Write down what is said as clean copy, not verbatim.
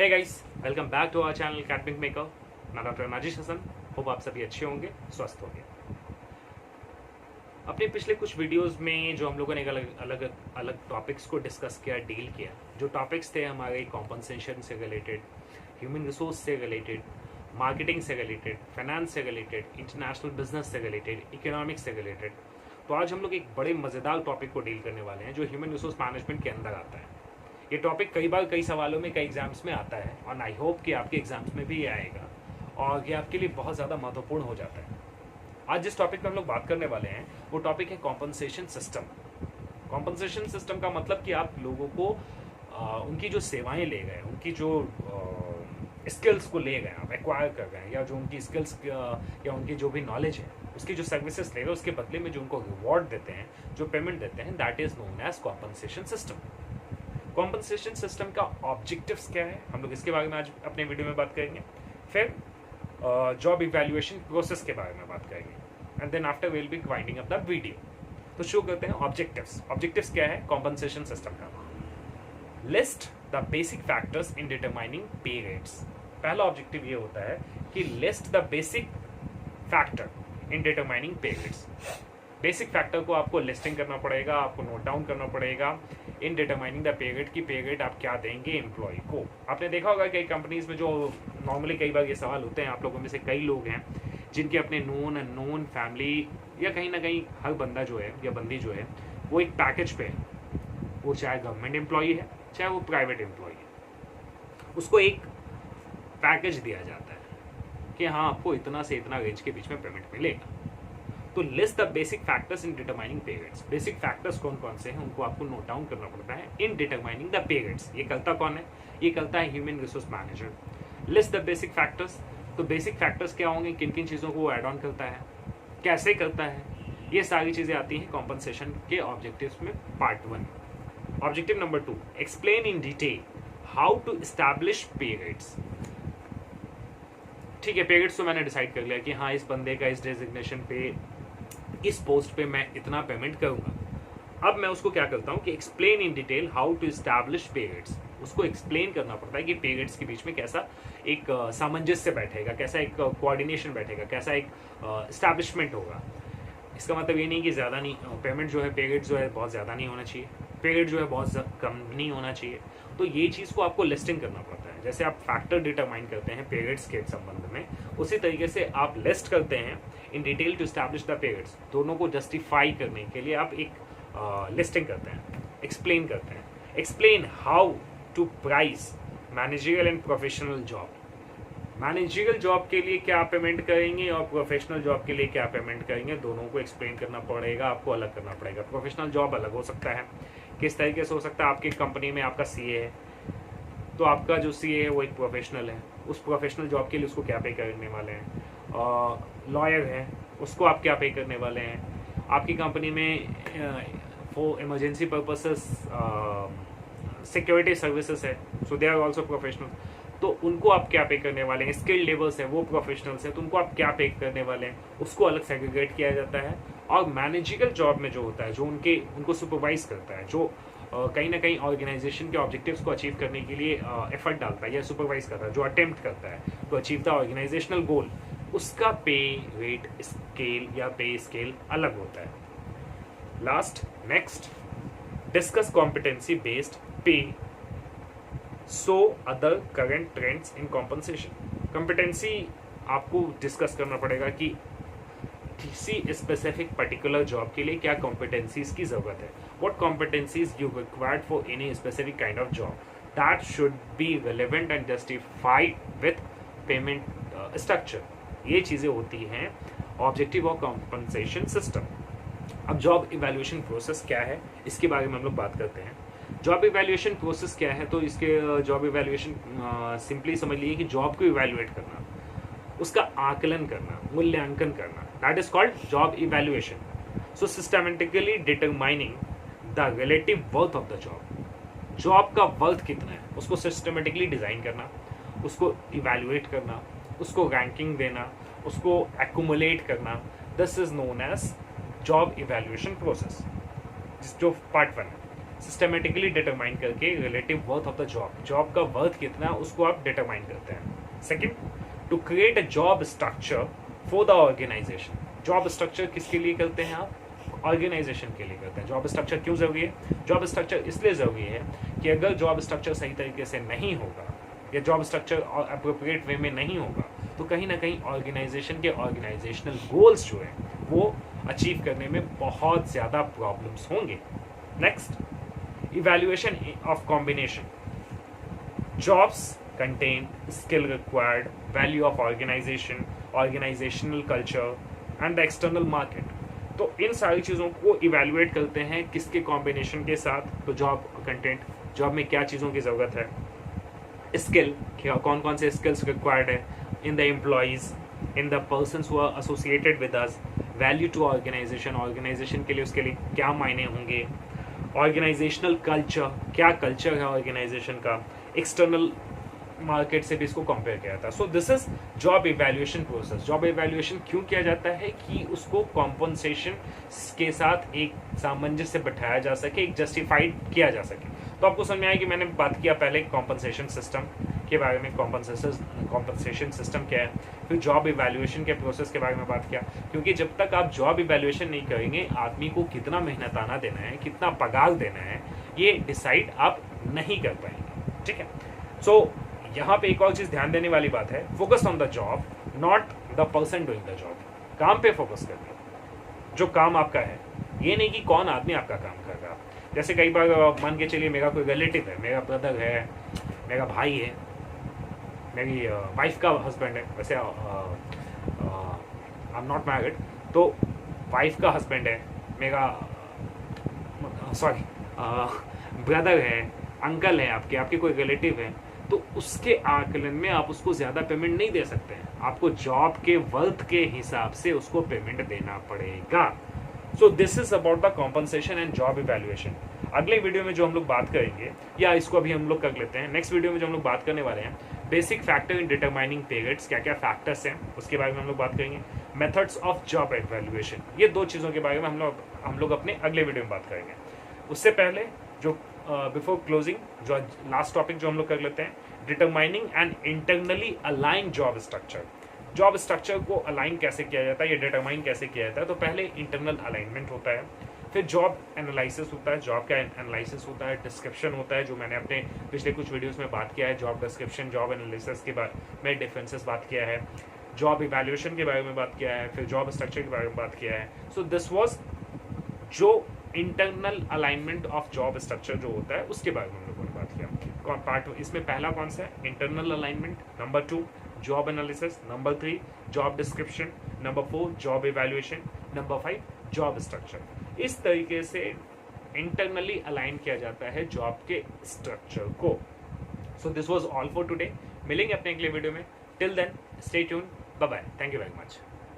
Hey guys, welcome back to our channel academic maker. मैं doctor Nazish Hasan. Hope आप सभी अच्छे होंगे, स्वस्थ होंगे। अपने पिछले कुछ वीडियोस में जो हम लोगों ने अलग टॉपिक्स को डिस्कस किया, डील किया, जो टॉपिक्स थे हमारे कॉम्पनसेशन से रिलेटेड, ह्यूमन रिसोर्स से रिलेटेड, मार्केटिंग से रिलेटेड, फाइनेंस से रिलेटेड, इंटरनेशनल बिजनेस से रिलेटेड, इकोनॉमिक्स से रिलेटेड। तो आज हम लोग एक बड़े मज़ेदार टॉपिक को डील करने वाले हैं जो ह्यूमन रिसोर्स मैनेजमेंट के अंदर आता है। ये टॉपिक कई बार कई सवालों में, कई एग्जाम्स में आता है और आई होप कि आपके एग्जाम्स में भी ये आएगा और ये आपके लिए बहुत ज़्यादा महत्वपूर्ण हो जाता है। आज जिस टॉपिक पे हम लोग बात करने वाले हैं वो टॉपिक है कॉम्पनसेशन सिस्टम। कॉम्पनसेशन सिस्टम का मतलब कि आप लोगों को उनकी जो सेवाएं ले गए, उनकी जो स्किल्स को ले गए, आप एक्वायर कर गए, या जो उनकी स्किल्स या उनकी जो भी नॉलेज है, उसकी जो सर्विसेज ले गए, उसके बदले में जो उनको रिवॉर्ड देते हैं, जो पेमेंट देते हैं, that is known as compensation system. Compensation system का ऑब्जेक्टिव्स क्या है, हम लोग इसके बारे में आज अपने वीडियो में बात करेंगे। फिर जॉब इवैल्यूएशन प्रोसेस के बारे में बात करेंगे and then after will be winding up the video. तो शुरू करते हैं ऑब्जेक्टिव्स। ऑब्जेक्टिव्स क्या है कॉम्पनसेशन सिस्टम का? List the basic factors in determining pay rates. पहला ऑब्जेक्टिव ये होता है कि list the basic factor in determining pay rates. Basic factor को आपको लिस्टिंग करना पड़ेगा, आपको नोट डाउन करना पड़ेगा in determining the pay rate की पे रेट आप क्या देंगे एम्प्लॉय को। आपने देखा होगा कई कंपनीज में जो नॉर्मली कई बार ये सवाल होते हैं, आप लोगों में से कई लोग हैं जिनके अपने नोन अननोन फैमिली या कहीं ना कहीं हर बंदा जो है या बंदी जो है वो एक पैकेज पे है, वो चाहे गवर्नमेंट एम्प्लॉय है चाहे वो प्राइवेट एम्प्लॉय है, उसको एक पैकेज दिया जाता है कि हाँ आपको इतना से इतना रेंज के बीच में पेमेंट मिलेगा। तो list the basic factors in determining pay rates. Basic factors कौन कौन से हैं उनको आपको नोट डाउन करना पड़ता है in determining the pay rates. ये करता कौन है? ये करता है human resource manager. List the basic factors. तो बेसिक फैक्टर्स क्या होंगे, किन किन चीज़ों को ऐड ऑन करता है, कैसे करता है, ये सारी चीज़ें आती हैं कॉम्पनसेशन के ऑब्जेक्टिव्स में, part 1। Objective number 2, explain in detail how to establish pay rates. ठीक है, पे रेट्स तो मैंने डिसाइड कर लिया कि हाँ इस बंदे का इस डेजिग्नेशन पे, इस पोस्ट पे मैं इतना पेमेंट करूंगा। अब मैं उसको क्या करता हूँ कि explain in detail how to establish pay rates. उसको एक्सप्लेन करना पड़ता है कि पे रेट्स के बीच में कैसा एक सामंजस्य बैठेगा, कैसा एक कोऑर्डिनेशन बैठेगा, कैसा एक एस्टैब्लिशमेंट होगा। इसका मतलब ये नहीं कि ज़्यादा नहीं पेमेंट जो है, पे रेट जो है बहुत ज़्यादा नहीं होना चाहिए, पे रेट जो है बहुत कम नहीं होना चाहिए। तो ये चीज़ को आपको लिस्टिंग करना पड़ता है। जैसे आप फैक्टर डिटरमाइन करते हैं पे रेट्स के संबंध में, उसी तरीके से आप लिस्ट करते हैं in detail to establish the pay rates. दोनों को जस्टिफाई करने के लिए आप एक लिस्टिंग करते हैं, एक्सप्लेन करते हैं। Explain how to price managerial and professional job. Managerial job के लिए क्या पेमेंट करेंगे और प्रोफेशनल जॉब के लिए क्या पेमेंट करेंगे, दोनों को एक्सप्लेन करना पड़ेगा, आपको अलग करना पड़ेगा। प्रोफेशनल जॉब अलग हो सकता है, किस तरीके से हो सकता है, आपकी कंपनी में आपका सीए है, तो आपका जो सीए है वो एक प्रोफेशनल है, उस प्रोफेशनल जॉब के लिए उसको क्या पे करने वाले हैं। लॉयर है, उसको आप क्या पे करने वाले हैं। आपकी कंपनी में for emergency purposes security services है, सो दे आर ऑल्सो प्रोफेशनल, तो उनको आप क्या पे करने वाले हैं। स्किल्ड लेबर्स है, वो प्रोफेशनल्स है, तो उनको आप क्या पे करने वाले हैं, उसको अलग सेग्रीगेट किया जाता है। और मैनेजरियल जॉब में जो होता है, जो उनको सुपरवाइज करता है, जो कहीं ना कहीं ऑर्गेनाइजेशन के ऑब्जेक्टिव्स को अचीव करने के लिए एफर्ट डालता है या सुपरवाइज करता है, जो अटेम्प्ट करता है टू अचीव द ऑर्गेनाइजेशनल गोल, उसका पे रेट स्केल या पे स्केल अलग होता है। Last, next, discuss competency based पे so other current trends in compensation. Competency आपको डिस्कस करना पड़ेगा कि किसी स्पेसिफिक पर्टिकुलर जॉब के लिए क्या कॉम्पिटेंसीज की जरूरत है, what competencies you required for any specific kind of job, that should be relevant and justified with payment structure. ये चीज़ें होती हैं ऑब्जेक्टिव ऑफ कॉम्पनसेशन सिस्टम। अब जॉब इवैल्यूएशन प्रोसेस क्या है, इसके बारे में हम लोग बात करते हैं। जॉब इवैल्यूएशन प्रोसेस क्या है? तो इसके जॉब इवैल्यूएशन सिंपली समझ लीजिए कि जॉब को इवैल्यूएट करना, उसका आकलन करना, मूल्यांकन करना, that is called job evaluation. So systematically determining the relative worth of the job. Job का वर्थ कितना है उसको सिस्टमेटिकली डिजाइन करना, उसको इवैल्यूएट करना, उसको रैंकिंग देना, उसको एक्यूमुलेट करना, this is known as job evaluation process, जो पार्ट 1 है। सिस्टमेटिकली डिटरमाइन करके relative worth of the job, job का वर्थ कितना है उसको आप डिटरमाइन करते हैं। Second, to create a job structure for the organization. Job structure किसके लिए करते हैं आप? ऑर्गेनाइजेशन के लिए करते हैं। जॉब स्ट्रक्चर क्यों जरूरी है? जॉब स्ट्रक्चर इसलिए जरूरी है कि अगर जॉब स्ट्रक्चर सही तरीके से नहीं होगा या जॉब स्ट्रक्चर अप्रोप्रिएट वे में नहीं होगा तो कहीं ना कहीं ऑर्गेनाइजेशन के ऑर्गेनाइजेशनल गोल्स जो है वो अचीव करने में बहुत ज़्यादा प्रॉब्लम्स होंगे। Next, evaluation of combination. Jobs contain skill required, value of organization, organizational culture and the external market. तो इन सारी चीज़ों को इवैल्यूएट करते हैं किसके कॉम्बिनेशन के साथ? तो जॉब कंटेंट, जॉब में क्या चीज़ों की ज़रूरत है, स्किल, कौन कौन से स्किल्स रिक्वायर्ड है in the employees, in the persons who are associated with us, value to organization, organization के लिए उसके लिए क्या मायने होंगे, ऑर्गेनाइजेशनल कल्चर, क्या कल्चर है ऑर्गेनाइजेशन का, एक्सटर्नल मार्केट से भी इसको कंपेयर किया जाता है। So this is job evaluation process. Job evaluation क्यों किया जाता है? कि उसको कॉम्पनसेशन के साथ एक सामंजस्य बैठाया जा सके, एक जस्टिफाइड किया जा सके। तो आपको समझ में आया कि मैंने बात किया पहले कॉम्पनसेशन सिस्टम के बारे में, कॉम्पनसेशन सिस्टम क्या है, फिर जॉब इवैल्यूएशन के प्रोसेस के बारे में बात किया। क्योंकि जब तक आप जॉब इवैल्यूएशन नहीं करेंगे, आदमी को कितना मेहनताना देना है, कितना पगार देना है, ये डिसाइड आप नहीं कर पाएंगे। ठीक है, सो यहाँ पे एक और चीज़ ध्यान देने वाली बात है, focus on the job, not the person doing the job. काम पे फोकस करिए, जो काम आपका है, ये नहीं कि कौन आदमी आपका काम कर रहा। जैसे कई बार मान के चलिए मेरा कोई रिलेटिव है, मेरा ब्रदर है, मेरा भाई है, मेरी वाइफ का हस्बैंड है, वैसे आई एम नॉट मैरिड, तो वाइफ का हस्बैंड है मेरा, सॉरी ब्रदर है, अंकल है, आपके कोई रिलेटिव है, तो उसके आकलन में आप उसको ज़्यादा पेमेंट नहीं दे सकते हैं। आपको जॉब के वर्थ के हिसाब से उसको पेमेंट देना पड़ेगा। सो this is about the compensation and job evaluation. अगले वीडियो में जो हम लोग बात करेंगे, या इसको अभी हम लोग कर लेते हैं, नेक्स्ट वीडियो में जो हम लोग बात करने वाले हैं, basic factor in determining pay rates, क्या क्या फैक्टर्स हैं उसके बारे में हम लोग बात करेंगे, मेथड्स ऑफ जॉब इवैल्यूएशन, ये दो चीज़ों के बारे में हम लोग अपने अगले वीडियो में बात करेंगे। उससे पहले जो बिफोर क्लोजिंग जो लास्ट टॉपिक जो हम लोग कर लेते हैं, determining and internally align job structure. Job structure को अलाइन कैसे किया जाता है, ये डिटरमाइन कैसे किया जाता है? तो पहले इंटरनल अलाइनमेंट होता है, फिर जॉब एनालिसिस होता है, जॉब का एनालिसिस होता है, डिस्क्रिप्शन होता है, जो मैंने अपने पिछले कुछ वीडियोस में बात किया है, जॉब डिस्क्रिप्शन, जॉब एनालिसिस के बारे में डिफरेंसेस बात किया है, जॉब इवैल्यूएशन के बारे में बात किया है, फिर जॉब स्ट्रक्चर के बारे में बात किया है। सो दिस वाज जो internal alignment of job structure जो होता है उसके बारे में हम लोगों ने बात किया। पार्ट इसमें पहला कौन सा है? Internal alignment, number 2 job analysis, number 3 job description, number 4 job evaluation, number 5 job structure. इस तरीके से इंटरनली अलाइन किया जाता है जॉब के स्ट्रक्चर को। So this was all for today. मिलेंगे अपने अगले वीडियो में। Till then stay tune, bye bye, thank you very much.